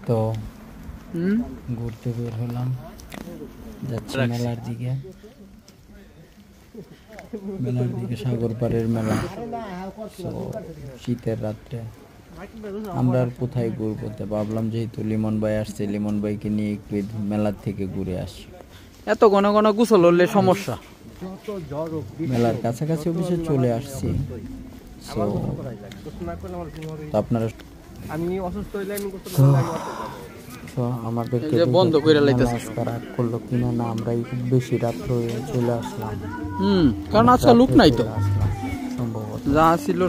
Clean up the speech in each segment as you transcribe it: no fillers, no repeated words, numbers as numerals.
তো ঘুরতে বের হলাম, যাচ্ছি মেলার দিকে। সাগর পাড়ের মেলা। শীতের রাত্রে আমরা আর কোথায় ঘুরবো, ভাবলাম যেহেতু লিমন ভাই আসছে, লিমন ভাইকে নিয়ে একটু মেলার থেকে ঘুরে আসি। এত ঘন ঘন গোসল হলে সমস্যা। মেলার কাছাকাছি অবশ্যই চলে আসছি। আপনারা আমাদেরকে বন্ধ করে লাইতেছে রাগ করলো কিনা না, আমরা বেশি রাত্র চলে আসলাম। কারণ আচ্ছা লোক নাই তো, সম্ভবত যা ছিল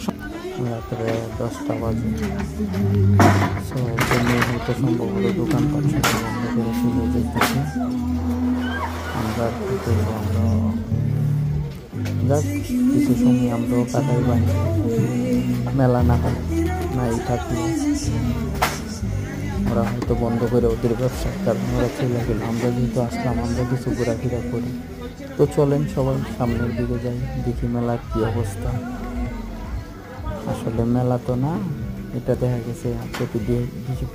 রাত্রে 10টা বাজে। হয়তো সম্ভবত দোকানপাট বন্ধ করে চলে যেতেছে। আমরা যাক কিছু সময় আমরাও কাটাই বানি, মেলা নাই থাকলে ওরা হয়তো বন্ধ করে ওদের ব্যবসার কারণে ওরা চলে গেল। আমরা যেহেতু আসলাম, আমরা কিছু ঘোরাফেরা করি। তো চলেন সবাই সামনের দিকে যাই, দেখি মেলার কি অবস্থা। আসলে মেলা তো না, এটা দেখা গেছে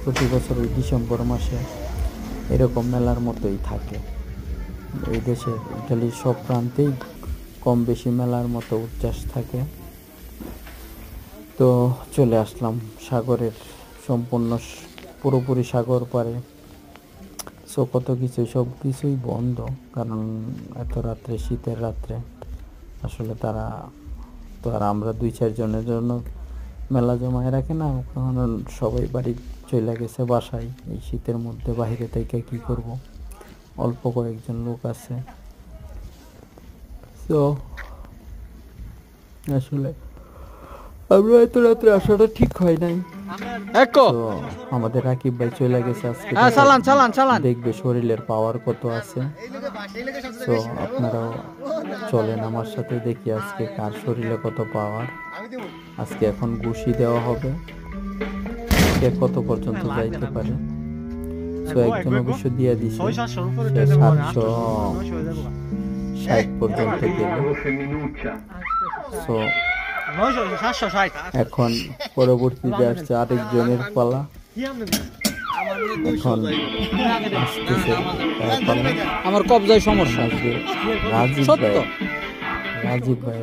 প্রতি বছরের ডিসেম্বর মাসে এরকম মেলার মতোই থাকে। এই দেশের ইটালির সব প্রান্তেই কম বেশি মেলার মতো উচ্ছ্বাস থাকে। তো চলে আসলাম সাগরের পুরোপুরি সাগর পাড়ে। কত কিছু, সব কিছুই বন্ধ, কারণ এত রাত্রে, শীতের রাত্রে আসলে তারা তো আর আমরা 2-4 জনের জন্য মেলা জমায় রাখে না, কারণ সবাই বাড়ি চলে গেছে বাসায়। এই শীতের মধ্যে বাইরে থেকে কি করব, অল্প কয়েকজন লোক আছে। তো আসলে আমরা এত রাত্রে আসাটা ঠিক হয় নাই। আমাদের রাকিব ভাই চলে গেছে আজকে, দেখবে শরীরের পাওয়ার কত আছে। তো আপনারাও চলেন আমার সাথে, দেখি আজকে কার শরীরে কত পাওয়ার। আজকে এখন ঘুষি দেওয়া হবে, কে কত পর্যন্ত যাইতে পারে। একজন অবশ্য দিয়ে দিছে 760 পর্যন্ত গেল। এখন পরবর্তীতে আসছে আরেকজনের পালা। এখন আসতেছে আমার কবজায় সমস্যা। রাজীব ভাই